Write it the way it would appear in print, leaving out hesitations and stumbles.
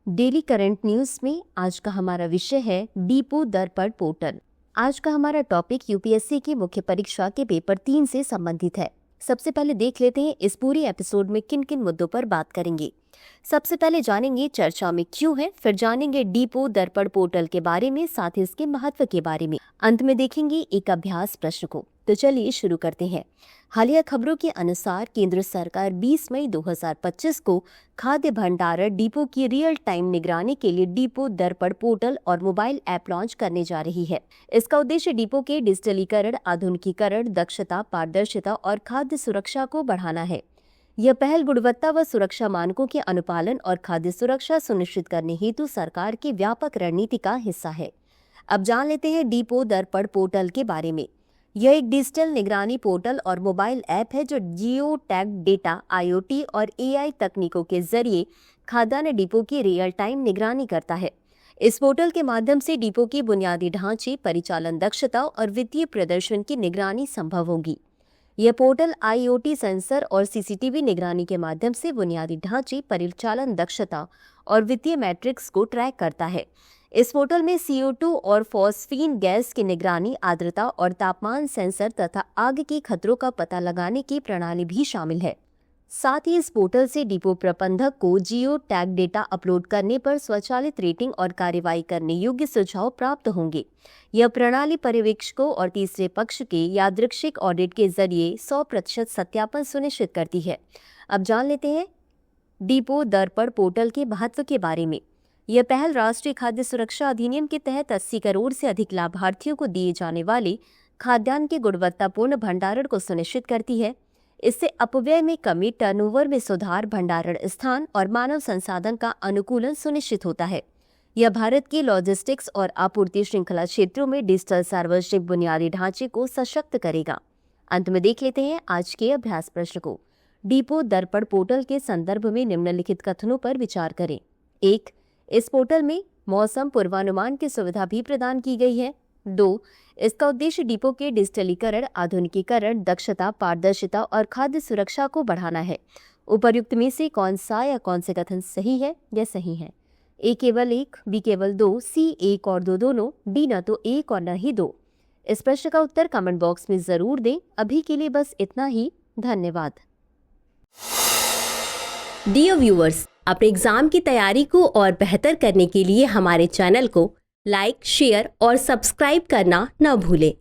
Daily current news में आज का हमारा विषय है डिपो दर्पण पोर्टल। आज का हमारा टॉपिक यूपीएससी की मुख्य परीक्षा के पेपर 3 से संबंधित है। सबसे पहले देख लेते हैं इस पूरी एपिसोड में किन किन मुद्दों पर बात करेंगे। सबसे पहले जानेंगे चर्चा में क्यों है, फिर जानेंगे डिपो दर्पण पोर्टल के बारे में, साथ ही इसके महत्व के बारे में। अंत में देखेंगे एक अभ्यास प्रश्न को। तो चलिए शुरू करते हैं। हालिया खबरों के अनुसार केंद्र सरकार 20 मई 2025 को खाद्य भंडारण डिपो की रियल टाइम निगरानी के लिए डिपो दर्पण पोर्टल और मोबाइल ऐप लॉन्च करने जा रही है। इसका उद्देश्य डिपो के डिजिटलीकरण, आधुनिकीकरण, दक्षता, पारदर्शिता और खाद्य सुरक्षा को बढ़ाना है। यह पहल गुणवत्ता व सुरक्षा मानकों के अनुपालन और खाद्य सुरक्षा सुनिश्चित करने हेतु सरकार की व्यापक रणनीति का हिस्सा है। अब जान लेते हैं डिपो दर्पण पोर्टल के बारे में। यह एक डिजिटल निगरानी पोर्टल और मोबाइल ऐप है जो जियो टैग डेटा, IoT और AI तकनीकों के जरिए खाद्यान्न डिपो की रियल टाइम निगरानी करता है। इस पोर्टल के माध्यम से डिपो की बुनियादी ढांचे, परिचालन दक्षता और वित्तीय प्रदर्शन की निगरानी संभव होगी। यह पोर्टल IoT सेंसर और CCTV निगरानी के माध्यम से बुनियादी ढांचे, परिचालन दक्षता और वित्तीय मैट्रिक्स को ट्रैक करता है। इस पोर्टल में CO2 और फॉस्फीन गैस की निगरानी, आर्द्रता और तापमान सेंसर तथा आग के खतरों का पता लगाने की प्रणाली भी शामिल है। साथ ही इस पोर्टल से डिपो प्रबंधक को जियो टैग डेटा अपलोड करने पर स्वचालित रेटिंग और कार्रवाई करने योग्य सुझाव प्राप्त होंगे। यह प्रणाली पर्यवेक्षकों और तीसरे पक्ष के यादृच्छिक ऑडिट के जरिए 100% सत्यापन सुनिश्चित करती है। अब जान लेते हैं डिपो दर्पण पोर्टल के महत्व के बारे में। यह पहल राष्ट्रीय खाद्य सुरक्षा अधिनियम के तहत 80 करोड़ से अधिक लाभार्थियों को दिए जाने वाले खाद्यान्न के गुणवत्तापूर्ण भंडारण को सुनिश्चित करती है। इससे अपव्यय में कमी, टर्नओवर में सुधार, भंडारण स्थान और मानव संसाधन का अनुकूलन सुनिश्चित होता है। यह भारत की लॉजिस्टिक्स और आपूर्ति श्रृंखला क्षेत्रों में डिजिटल सार्वजनिक बुनियादी ढांचे को सशक्त करेगा। अंत में देख लेते हैं आज के अभ्यास प्रश्न को। डिपो दर्पण पोर्टल के संदर्भ में निम्नलिखित कथनों पर विचार करें। 1. इस पोर्टल में मौसम पूर्वानुमान की सुविधा भी प्रदान की गई है। 2. इसका उद्देश्य डिपो के डिजिटलीकरण, आधुनिकीकरण, दक्षता, पारदर्शिता और खाद्य सुरक्षा को बढ़ाना है। उपर्युक्त में से कौन सा या कौन से कथन सही है या सही है? A केवल 1, B केवल 2, C 1 और 2 दोनों, D न तो 1 और न ही 2। इस प्रश्न का उत्तर कमेंट बॉक्स में जरूर दें। अभी के लिए बस इतना ही। धन्यवाद। डियर व्यूअर्स, अपने एग्जाम की तैयारी को और बेहतर करने के लिए हमारे चैनल को लाइक, शेयर और सब्सक्राइब करना न भूलें।